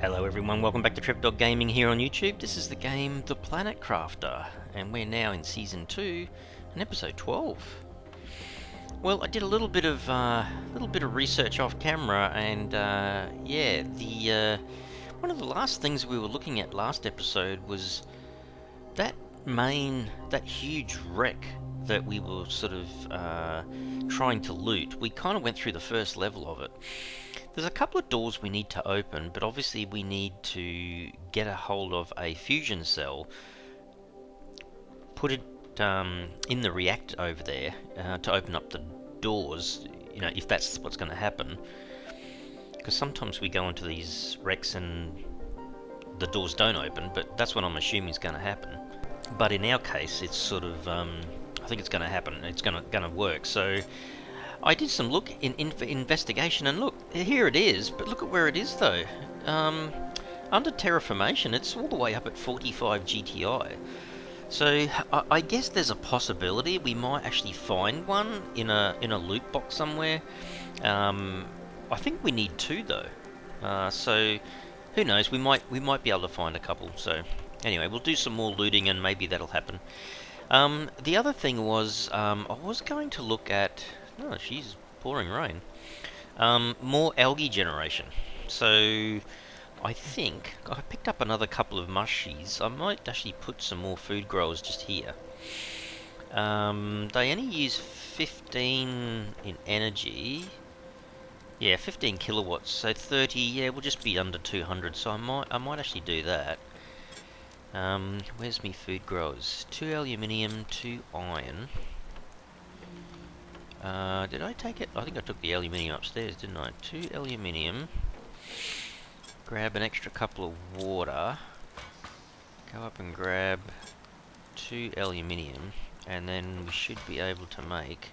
Hello everyone, welcome back to Trepdog Gaming here on YouTube. This is the game The Planet Crafter, and we're now in Season 2 and Episode 12. Well, I did a little bit of research off camera, and one of the last things we were looking at last episode was that huge wreck that we were sort of trying to loot. We kind of went through the first level of it. There's a couple of doors we need to open, but obviously we need to get a hold of a fusion cell, put it in the reactor over there to open up the doors, if that's what's going to happen. Because sometimes we go into these wrecks and the doors don't open, but that's what I'm assuming is going to happen. But in our case, it's sort of, I think it's going to happen, it's going to work, so I did some investigation, and look, here it is, but look at where it is though. Under terraformation, it's all the way up at 45 GTI. So I guess there's a possibility we might actually find one in a loot box somewhere. I think we need two though. So who knows? We might be able to find a couple. So anyway, we'll do some more looting, and maybe that'll happen. The other thing was I was going to look at. Oh, she's pouring rain. More algae generation. So I think I picked up another couple of mushies. I might actually put some more food growers just here. They only use 15 in energy. Yeah, 15 kilowatts. So 30. Yeah, we'll just be under 200. So I might actually do that. Where's me food growers? 2 aluminium, 2 iron. Did I take it? I think I took the aluminium upstairs, didn't I? 2 aluminium. Grab an extra couple of water. Go up and grab 2 aluminium. And then we should be able to make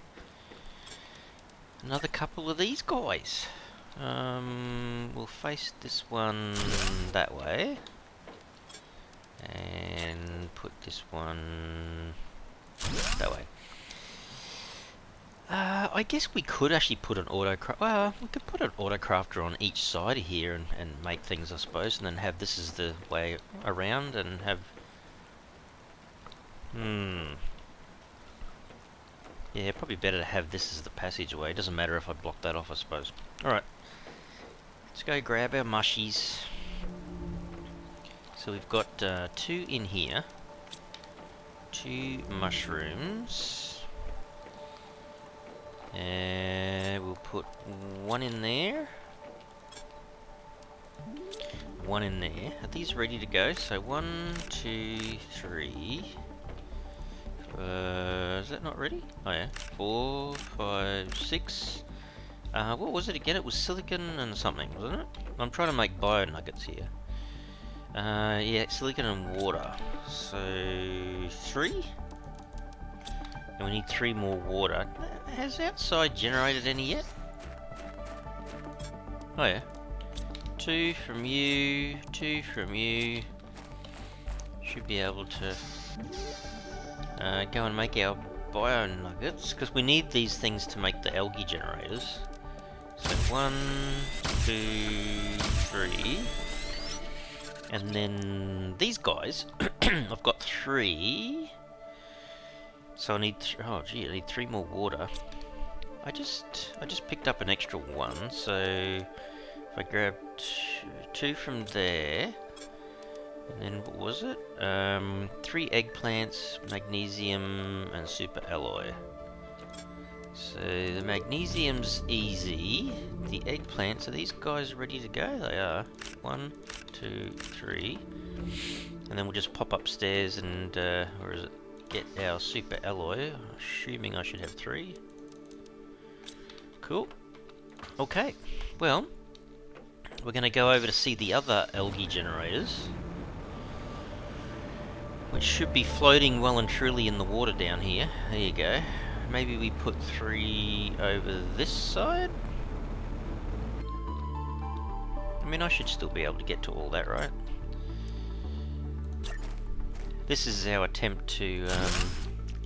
another couple of these guys. We'll face this one that way. And put this one that way. I guess we could actually put an autocraft. Well, we could put an autocrafter on each side of here and make things, I suppose, and then have this as the way around and have. Yeah, probably better to have this as the passageway. It doesn't matter if I block that off, I suppose. Alright. Let's go grab our mushies. So we've got 2 in here. 2 mushrooms. And we'll put 1 in there. 1 in there. Are these ready to go? So 1, 2, 3. Is that not ready? Oh yeah. 4, 5, 6. What was it again? It was silicon and something, wasn't it? I'm trying to make bio nuggets here. Yeah, silicon and water. So 3. And we need 3 more water. Has outside generated any yet? Oh yeah. 2 from you, 2 from you. Should be able to go and make our bio nuggets, because we need these things to make the algae generators. So 1, 2, 3. And then these guys, I've got 3. So I need, I need 3 more water. I just picked up an extra 1, so if I grab 2 from there, and then what was it? 3 eggplants, magnesium, and super alloy. So the magnesium's easy. The eggplants, are these guys ready to go? They are. 1, 2, 3. And then we'll just pop upstairs and, where is it? Get our super alloy, assuming I should have 3. Cool. Okay, well, we're going to go over to see the other algae generators, which should be floating well and truly in the water down here. There you go. Maybe we put 3 over this side? I mean, I should still be able to get to all that, right? This is our attempt to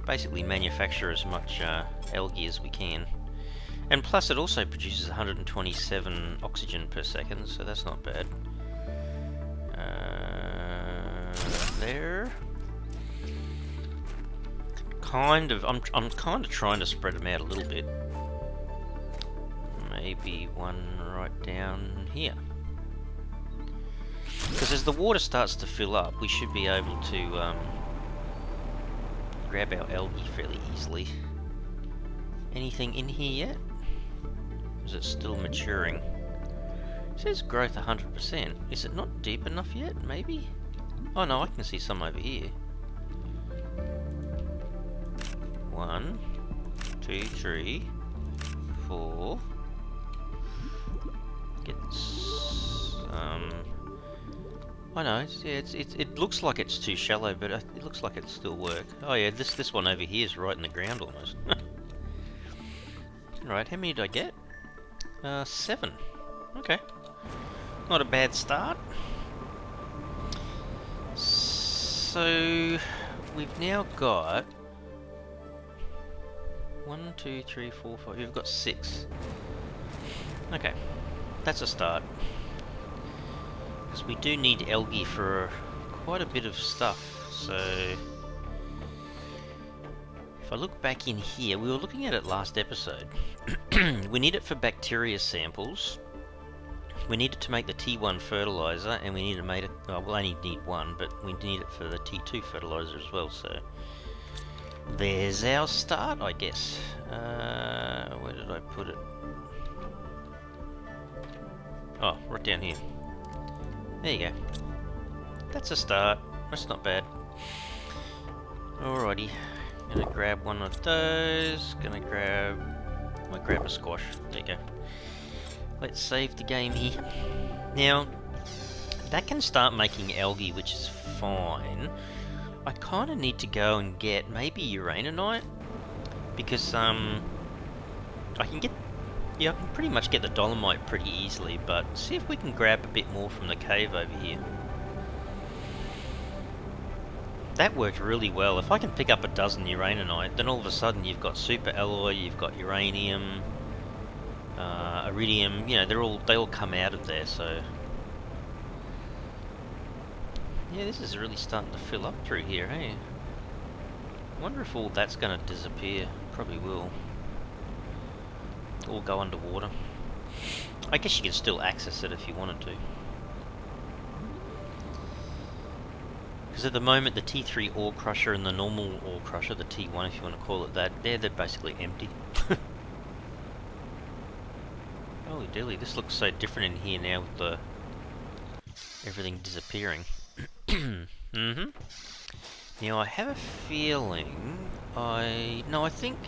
basically manufacture as much algae as we can. And plus it also produces 127 oxygen per second, so that's not bad. there. Kind of, I'm kind of trying to spread them out a little bit. Maybe one right down here. Because as the water starts to fill up, we should be able to grab our algae fairly easily. Anything in here yet? Or is it still maturing? It says growth 100%. Is it not deep enough yet? Maybe? Oh no, I can see some over here. 1, 2, 3, 4. Get some. I know. It looks like it's too shallow, but it looks like it still work. Oh yeah, this one over here is right in the ground almost. Right, how many did I get? 7. Okay, not a bad start. So we've now got 1, 2, 3, 4, 5. We've got 6. Okay, that's a start. Because we do need algae for quite a bit of stuff. So if I look back in here, we were looking at it last episode. We need it for bacteria samples. We need it to make the T1 fertilizer, and we need to make it. Oh, we'll only need one, but we need it for the T2 fertilizer as well. So there's our start, I guess. Where did I put it? Oh, right down here. There you go. That's a start. That's not bad. Alrighty. Gonna grab one of those. Might grab a squash. There you go. Let's save the game here. Now, that can start making algae, which is fine. I kind of need to go and get maybe uraninite, because I can pretty much get the dolomite pretty easily, but see if we can grab a bit more from the cave over here. That worked really well. If I can pick up a dozen uraninite, then all of a sudden you've got super alloy, you've got uranium, iridium. You know, they all come out of there. So yeah, this is really starting to fill up through here. Hey, I wonder if all that's going to disappear. Probably will. All go underwater. I guess you can still access it if you wanted to. Because at the moment the T3 ore crusher and the normal ore crusher, the T1 if you want to call it that, they're basically empty. Holy dilly, this looks so different in here now with everything disappearing. Now I have a feeling I think...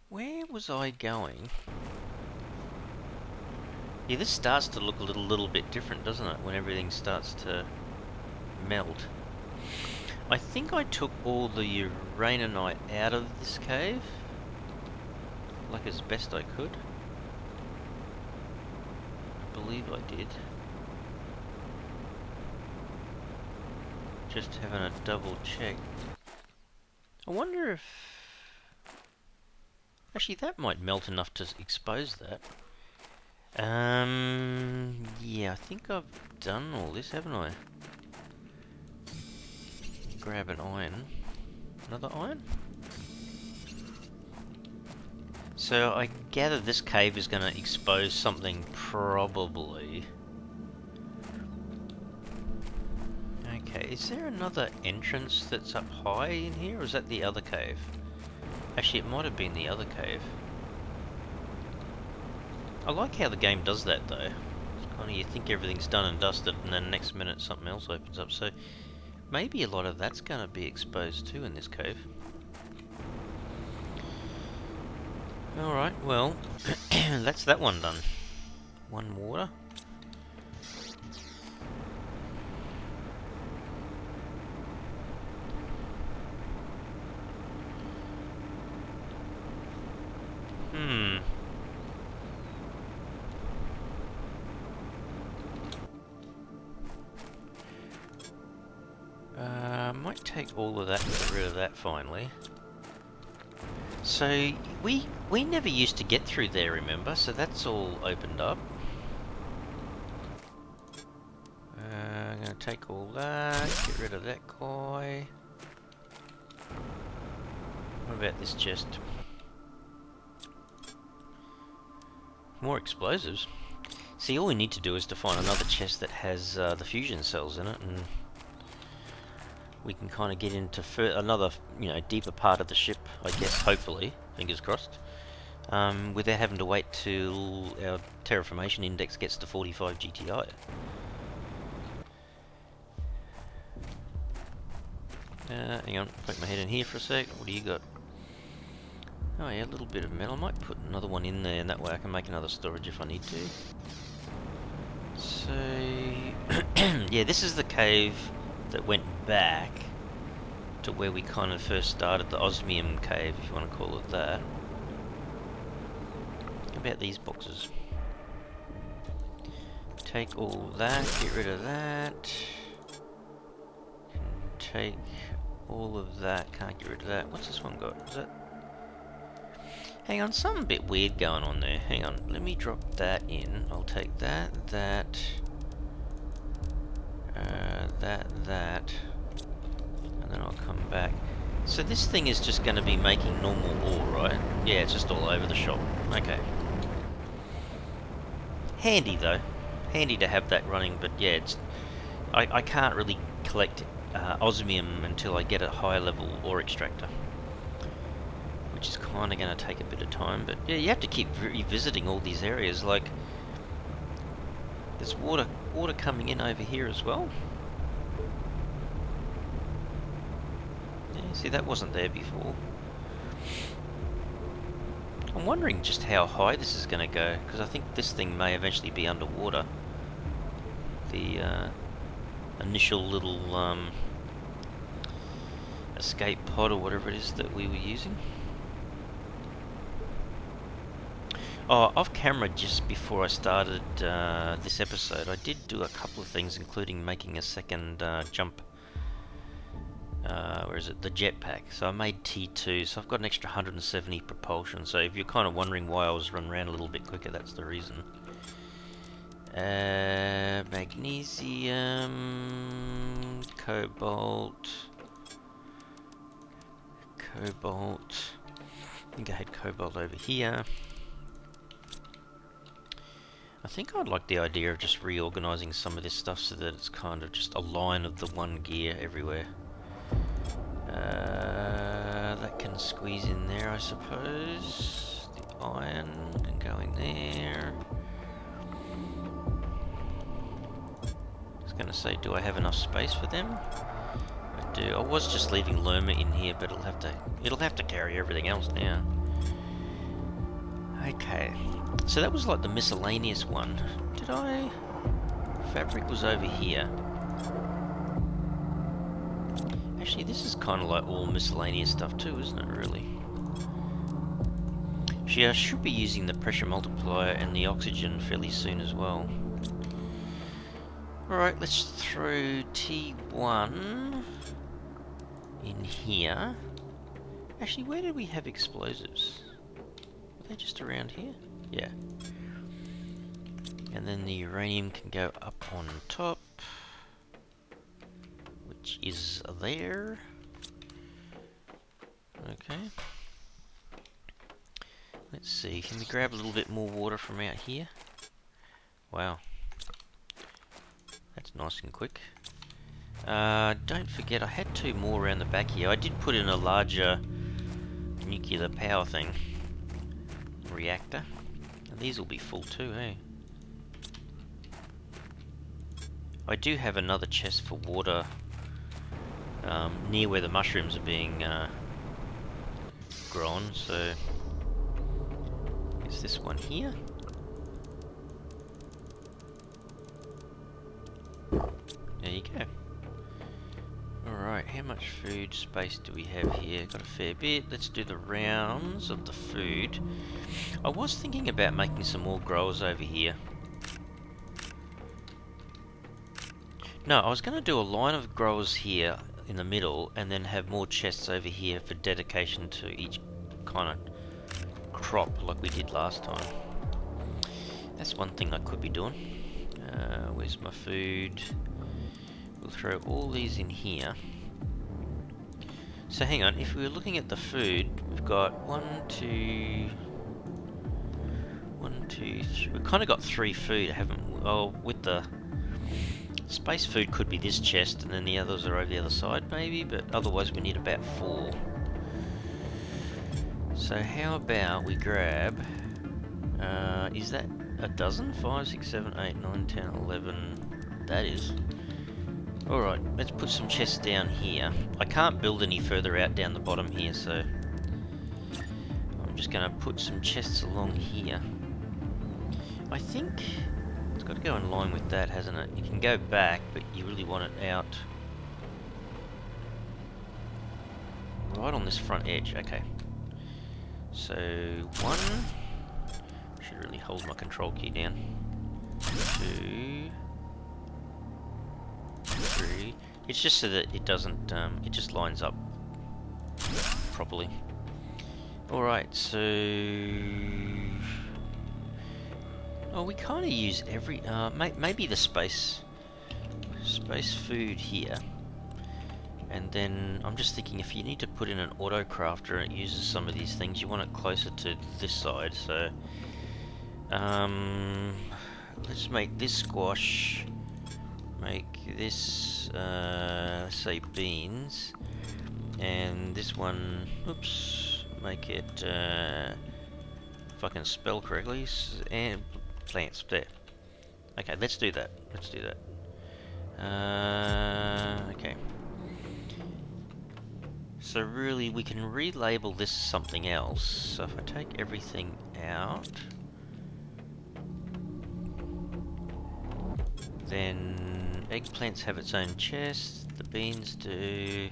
Where was I going? Yeah, this starts to look a little bit different, doesn't it? When everything starts to melt. I think I took all the uraninite out of this cave, like as best I could. I believe I did. Just having a double check. I wonder if... Actually, that might melt enough to expose that. Yeah, I think I've done all this, haven't I? Grab an iron. Another iron? So I gather this cave is going to expose something, probably. Okay, is there another entrance that's up high in here, or is that the other cave? Actually, it might have been the other cave. I like how the game does that, though. It's kind of, you think everything's done and dusted, and then next minute something else opens up. So maybe a lot of that's going to be exposed too in this cave. Alright, well, that's that one done. One water. Might take all of that and get rid of that finally. So we never used to get through there, remember? So that's all opened up. I'm going to take all that, get rid of that guy. What about this chest? More explosives. See, all we need to do is to find another chest that has the fusion cells in it, and we can kind of get into another, deeper part of the ship, I guess, hopefully, fingers crossed, without having to wait till our terraformation index gets to 45 GTI. Hang on, poke my head in here for a sec. What do you got? Oh yeah, a little bit of metal. I might put another one in there, and that way I can make another storage if I need to. So, yeah, this is the cave that went back to where we kind of first started, the osmium cave, if you want to call it that. How about these boxes? Take all that, get rid of that. Take all of that, can't get rid of that. What's this one got? Is that... Hang on, something a bit weird going on there. Hang on, let me drop that in. I'll take that, that, and then I'll come back. So this thing is just going to be making normal ore, right? Yeah, it's just all over the shop. Okay. Handy though. Handy to have that running, but yeah, it's... I can't really collect osmium until I get a higher level ore extractor, which is kind of going to take a bit of time. But yeah, you have to keep revisiting all these areas. Like, there's water coming in over here as well. Yeah, see, that wasn't there before. I'm wondering just how high this is going to go, because I think this thing may eventually be underwater. The initial little escape pod or whatever it is that we were using. Oh, off camera, just before I started this episode, I did do a couple of things, including making a second jump. Where is it? The jetpack. So I made T2, so I've got an extra 170 propulsion. So if you're kind of wondering why I was running around a little bit quicker, that's the reason. Magnesium, cobalt. I think I had cobalt over here. I think I'd like the idea of just reorganizing some of this stuff so that it's kind of just a line of the one gear everywhere. That can squeeze in there, I suppose. The iron can go in there. I was going to say, do I have enough space for them? I do. I was just leaving Lerma in here, but it'll have to carry everything else now. Okay. So that was like the miscellaneous one. Fabric was over here. Actually, this is kind of like all miscellaneous stuff too, isn't it, really? Actually, I should be using the pressure multiplier and the oxygen fairly soon as well. Alright, let's throw T1 in here. Actually, where did we have explosives? Were they just around here? Yeah. And then the uranium can go up on top, which is there. Okay. Let's see, can we grab a little bit more water from out here? Wow. That's nice and quick. Don't forget, I had 2 more around the back here. I did put in a larger nuclear power thing. Reactor. And these will be full too, eh? I do have another chest for water near where the mushrooms are being grown, so is this one here? There you go. Alright, how much food space do we have here? Got a fair bit. Let's do the rounds of the food. I was thinking about making some more growers over here. No, I was going to do a line of growers here in the middle and then have more chests over here for dedication to each kind of crop like we did last time. That's one thing I could be doing. Where's my food? We'll throw all these in here. So hang on, if we were looking at the food, we've got 1, 2, 3. We've kind of got 3 food, haven't we? Oh, with the space food could be this chest, and then the others are over the other side, maybe. But otherwise, we need about 4. So how about we grab? Is that a dozen? 5, 6, 7, 8, 9, 10, 11. That is. Alright, let's put some chests down here. I can't build any further out down the bottom here, so I'm just going to put some chests along here. I think it's got to go in line with that, hasn't it? You can go back, but you really want it out right on this front edge. Okay. So 1, should really hold my control key down. 2, 3. It's just so that it doesn't, it just lines up properly. Alright, so... oh, we kind of use every, maybe the space food here. And then, I'm just thinking, if you need to put in an auto crafter and it uses some of these things, you want it closer to this side, so... let's make this squash, make this, let's say beans, and this one, oops, make it, if I can spell correctly, and plants, there. Okay, let's do that, okay. So really, we can relabel this something else, so if I take everything out, then eggplants have its own chest, the beans do,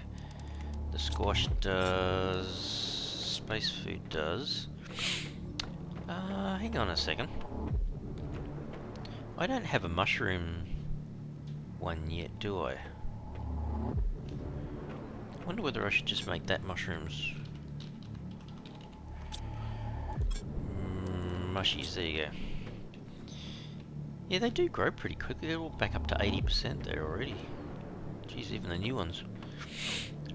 the squash does, space food does. Hang on a second. I don't have a mushroom one yet, do I? I wonder whether I should just make that mushrooms. Mushies, there you go. Yeah, they do grow pretty quickly. They're all back up to 80% there already. Geez, even the new ones.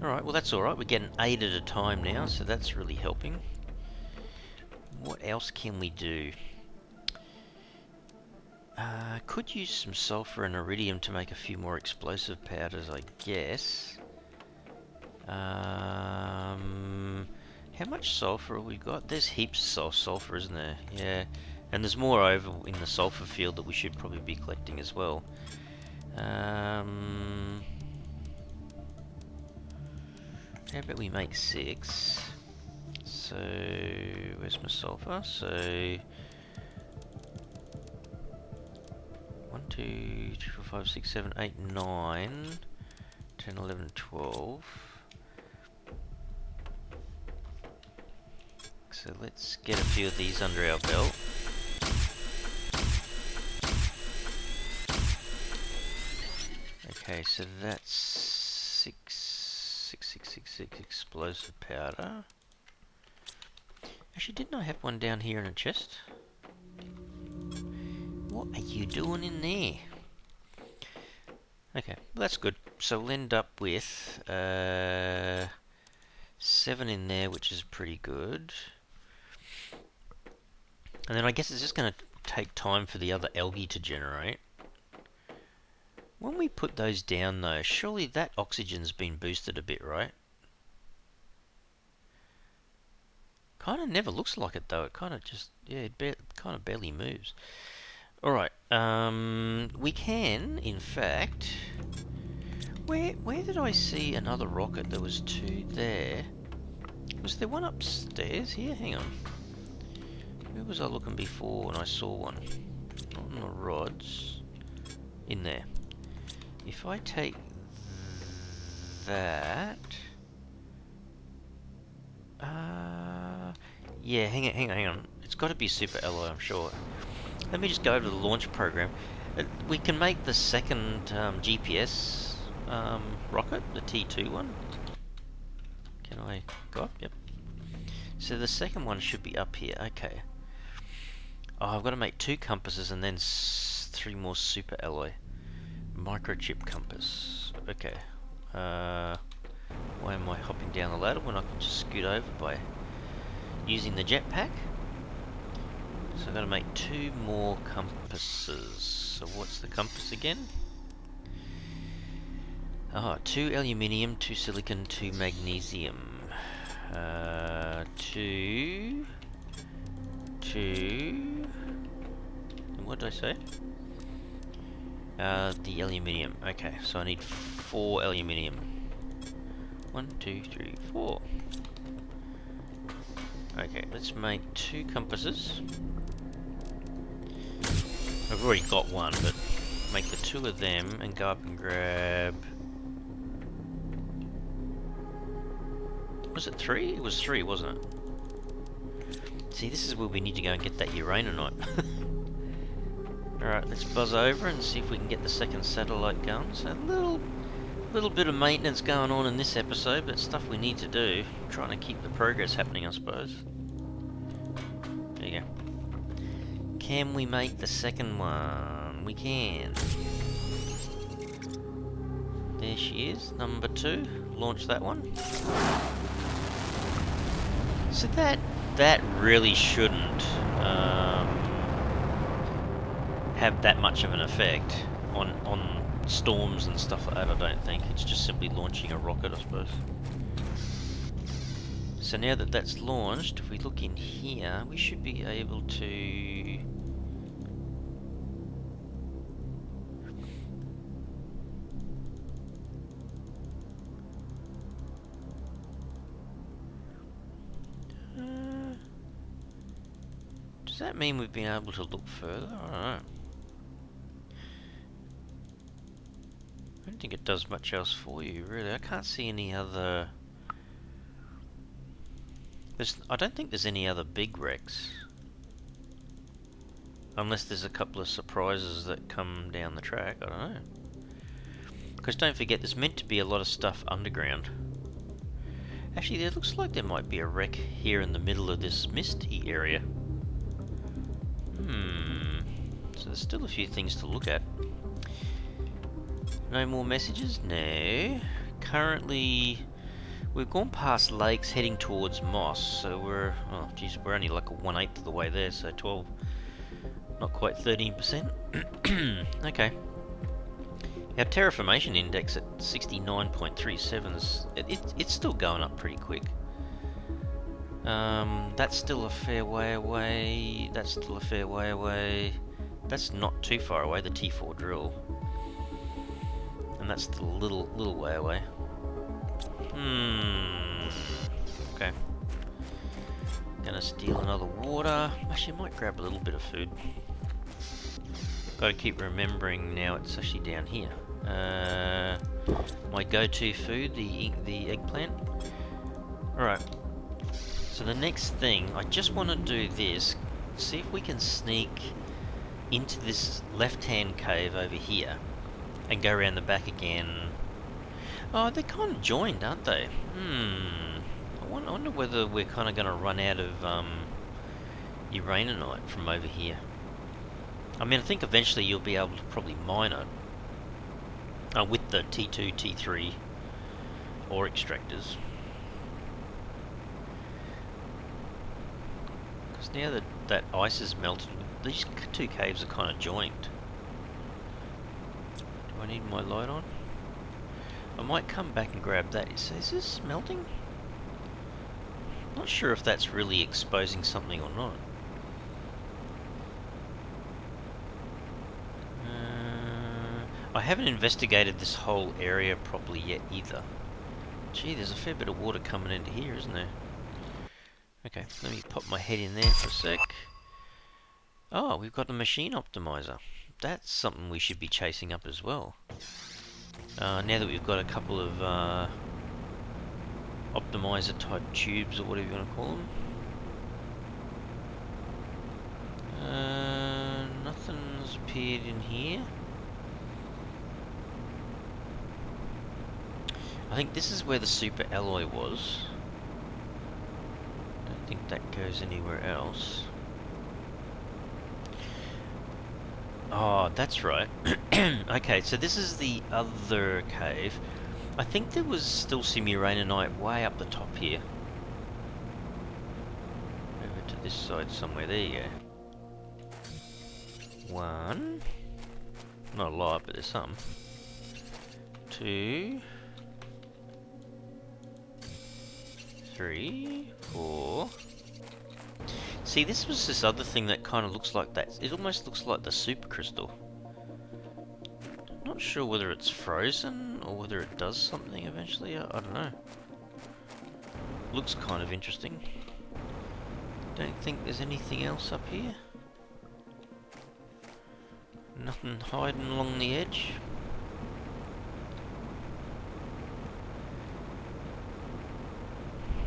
Alright, well that's alright. We're getting 8 at a time now, so that's really helping. What else can we do? Could use some sulfur and iridium to make a few more explosive powders, I guess. How much sulfur have we got? There's heaps of sulfur, isn't there? Yeah. And there's more over in the sulfur field that we should probably be collecting as well. How about we make 6? So, where's my sulfur? So, 1, 2, 3, 4, 5, 6, 7, 8, 9, 10, 11, 12. So let's get a few of these under our belt. Okay, so that's 6 explosive powder. Actually, didn't I have one down here in a chest? What are you doing in there? Okay, well that's good. So we'll end up with 7 in there, which is pretty good. And then I guess it's just going to take time for the other algae to generate. When we put those down though, surely that oxygen's been boosted a bit, right? Kind of never looks like it though. It kind of just, yeah, it kind of barely moves. Alright, we can, in fact... Where did I see another rocket? There was 2 there. Was there one upstairs here? Hang on. Where was I looking before when I saw one? Not on the rods. In there. If I take that... yeah, hang on. It's got to be super alloy, I'm sure. Let me just go over to the launch program. We can make the second GPS rocket, the T2 one. Can I go up? Yep. So the second one should be up here. Okay. Oh, I've got to make 2 compasses and then 3 more super alloy. Microchip compass. Okay. Why am I hopping down the ladder when I can just scoot over by using the jetpack? So I've got to make 2 more compasses. So what's the compass again? 2 aluminium, 2 silicon, 2 magnesium. 2... And what did I say? The aluminium. Okay, so I need 4 aluminium. 1, 2, 3, 4. Okay, let's make 2 compasses. I've already got one, but make the 2 of them and go up and grab... Was it 3? It was 3, wasn't it? See, this is where we need to go and get that uraninite. Alright, let's buzz over and see if we can get the second satellite going. So a little bit of maintenance going on in this episode, but stuff we need to do. Trying to keep the progress happening, I suppose. There you go. Can we make the second one? We can. There she is, number 2. Launch that one. So that really shouldn't have that much of an effect on storms and stuff like that, I don't think. It's just simply launching a rocket, I suppose. So now that that's launched, if we look in here, we should be able to... does that mean we've been able to look further? I don't know. I don't think it does much else for you, really. I can't see any other... I don't think there's any other big wrecks. Unless there's a couple of surprises that come down the track, I don't know. Because don't forget, there's meant to be a lot of stuff underground. Actually, it looks like there might be a wreck here in the middle of this misty area. So there's still a few things to look at. No more messages? No. Currently, we've gone past lakes heading towards Moss, so we're only like a 1/8 of the way there, so 12, not quite 13%. Okay. Our terraformation index at 69.37 it's still going up pretty quick. That's still a fair way away. That's still a fair way away. That's not too far away, the T4 drill. And that's still a little way away. Okay. Gonna steal another water. Actually, I might grab a little bit of food. Gotta keep remembering now it's actually down here. My go-to food, the eggplant. Alright. So the next thing, I just want to do this. See if we can sneak into this left-hand cave over here. And go around the back again. Oh, they're kind of joined, aren't they? I wonder whether we're kind of going to run out of uraninite from over here. I mean, I think eventually you'll be able to probably mine it with the T2, T3 ore extractors. Because now that that ice is melted, these 2 caves are kind of joined. Do I need my light on? I might come back and grab that. Is this melting? Not sure if that's really exposing something or not. I haven't investigated this whole area properly yet either. Gee, there's a fair bit of water coming into here, isn't there? Okay, let me pop my head in there for a sec. Oh, we've got the machine optimizer. That's something we should be chasing up as well. Now that we've got a couple of optimizer type tubes or whatever you want to call them. Nothing's appeared in here. I think this is where the super alloy was. Don't think that goes anywhere else. Oh, Oh, that's right. Okay, so this is the other cave. I think there was still some uraninite way up the top here. Over to this side somewhere. There you go. One. Not a lot, but there's some. Two. Three. Four. See, this was this other thing that kind of looks like that. It almost looks like the supercrystal. Not sure whether it's frozen or whether it does something eventually. I don't know. Looks kind of interesting. Don't think there's anything else up here. Nothing hiding along the edge.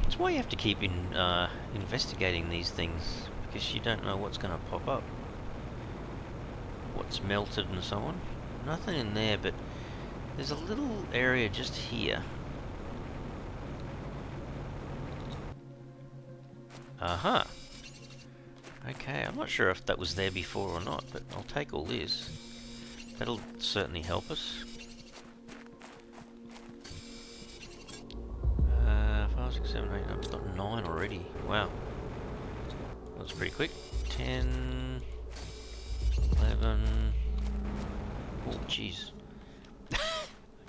That's why you have to keep investigating these things, because you don't know what's going to pop up. What's melted and so on. Nothing in there, but there's a little area just here. Aha! Okay, I'm not sure if that was there before or not, but I'll take all this. That'll certainly help us. 5, 6, 7, 8, I've got 9 already. Wow. That's pretty quick. 10, 11... Oh, jeez. I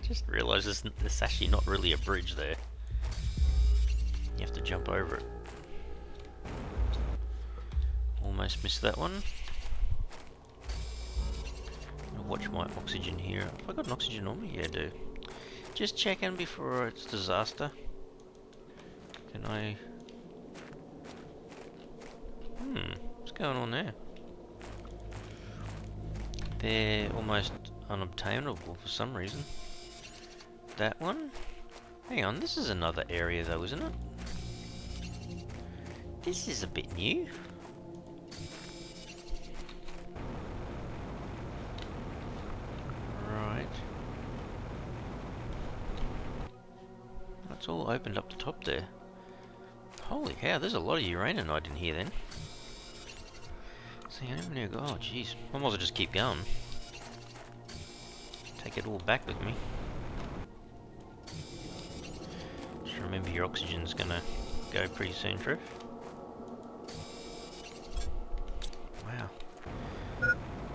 just realised there's actually not really a bridge there. You have to jump over it. Almost missed that one. I'll watch my oxygen here. Have I got an oxygen on me? Yeah, I do. Just checking before it's disaster. Can I... what's going on there? They're almost unobtainable for some reason. That one? Hang on, this is another area though, isn't it? This is a bit new. Right. That's all opened up the top there. Holy cow, there's a lot of uraninite in here then. See, I never knew. Oh, jeez. I might as well just keep going. Take it all back with me. Just remember your oxygen's gonna go pretty soon, Trev. Wow.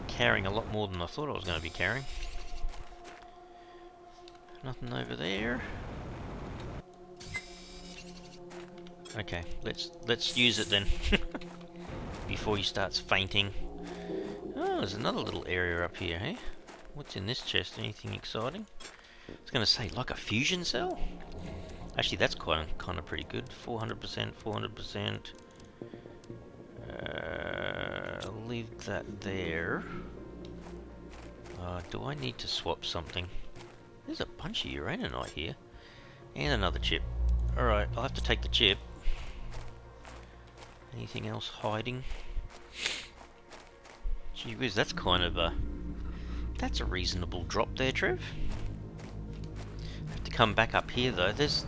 Carrying a lot more than I thought I was going to be carrying. Nothing over there. Okay, let's use it then. Before he starts fainting. Oh, there's another little area up here, hey? What's in this chest? Anything exciting? I was going to say, like a fusion cell? Actually, that's kind of pretty good. 400%, 400%. I'll leave that there. Do I need to swap something? There's a bunch of uraninite here. And another chip. Alright, I'll have to take the chip. Anything else hiding? Gee whiz, that's kind of a... That's a reasonable drop there, Trev. Have to come back up here though. There's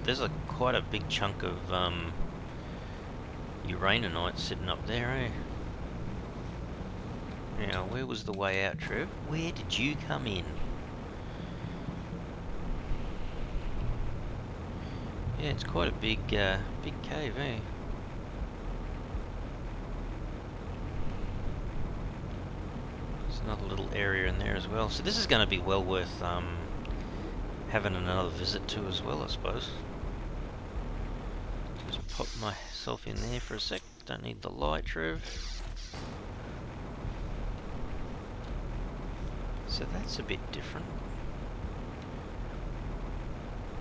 quite a big chunk of uraninite sitting up there, eh? Now, where was the way out, Trev? Where did you come in? Yeah, it's quite a big cave, eh? There's another little area in there as well. So this is going to be well worth having another visit to as well, I suppose. Just pop myself in there for a sec. Don't need the light, Trev. So that's a bit different.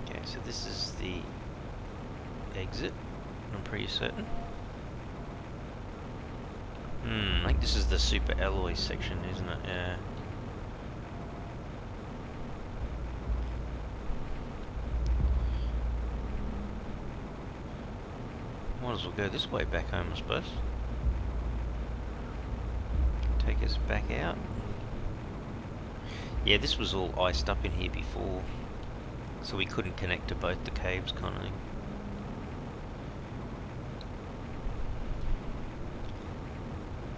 Okay, so this is the exit, I'm pretty certain. I think this is the super alloy section, isn't it? Yeah. Might as well go this way back home, I suppose. Take us back out. Yeah, this was all iced up in here before, so we couldn't connect to both the caves, kind of thing.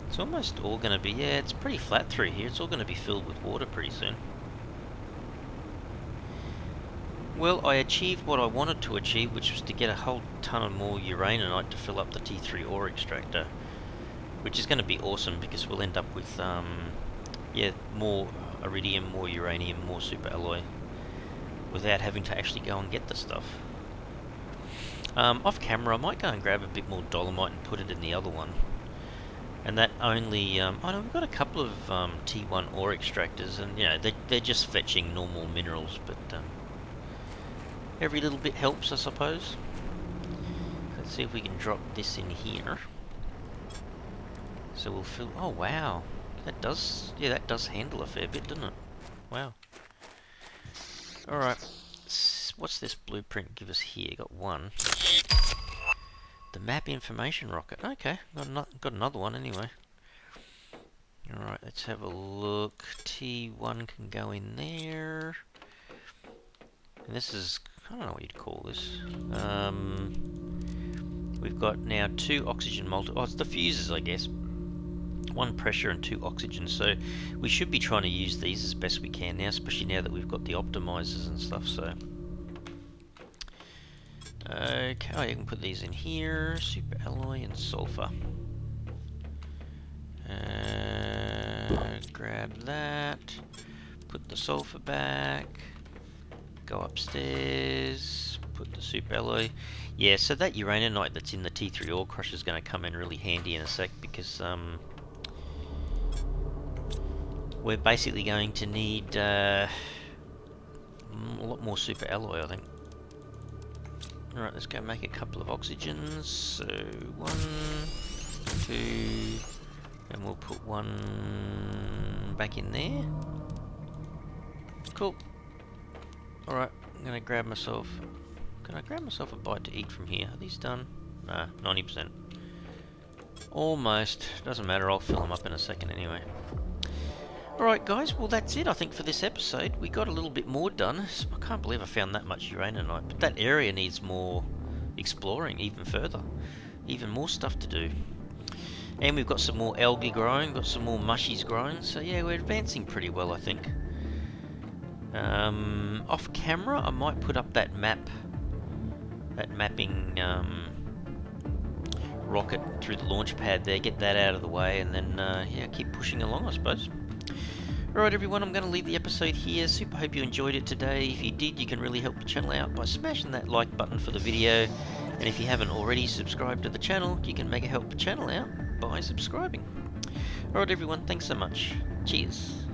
It's almost all going to be, yeah, it's pretty flat through here. It's all going to be filled with water pretty soon. Well, I achieved what I wanted to achieve, which was to get a whole ton of more uraninite to fill up the T3 ore extractor, which is going to be awesome because we'll end up with, yeah, more iridium, more uranium, more superalloy, without having to actually go and get the stuff. Off camera, I might go and grab a bit more dolomite and put it in the other one. And that only, oh no, we've got a couple of T1 ore extractors, and you know, they're just fetching normal minerals, but every little bit helps, I suppose. Let's see if we can drop this in here. So we'll fill, oh wow, that does, yeah, that does handle a fair bit, doesn't it? Wow. Alright, what's this blueprint give us here? Got one. The map information rocket. Okay, got another one anyway. Alright, let's have a look. T1 can go in there. And this is, I don't know what you'd call this. We've got now 2 oxygen oh, it's the fuses, I guess. 1 pressure and 2 oxygen. So we should be trying to use these as best we can now, especially now that we've got the optimizers and stuff, so. Okay, oh, you can put these in here. Superalloy and sulfur. Grab that. Put the sulfur back. Go upstairs. Put the superalloy. Yeah, so that uraninite that's in the T3 ore crusher is going to come in really handy in a sec, because we're basically going to need a lot more superalloy, I think. Alright, let's go make a couple of oxygens. So 1, 2, and we'll put 1 back in there. Cool. Alright, I'm gonna grab myself. Can I grab myself a bite to eat from here? Are these done? Nah, 90%. Almost. Doesn't matter, I'll fill them up in a second anyway. Alright guys, well that's it I think for this episode. We got a little bit more done. I can't believe I found that much uraninite, but that area needs more exploring even further. Even more stuff to do. And we've got some more algae growing, got some more mushies growing, so yeah, we're advancing pretty well I think. Off camera I might put up that mapping rocket through the launch pad there, get that out of the way, and then yeah, keep pushing along I suppose. Alright everyone, I'm going to leave the episode here. Super hope you enjoyed it today. If you did, you can really help the channel out by smashing that like button for the video. And if you haven't already subscribed to the channel, you can mega help the channel out by subscribing. Alright everyone, thanks so much. Cheers.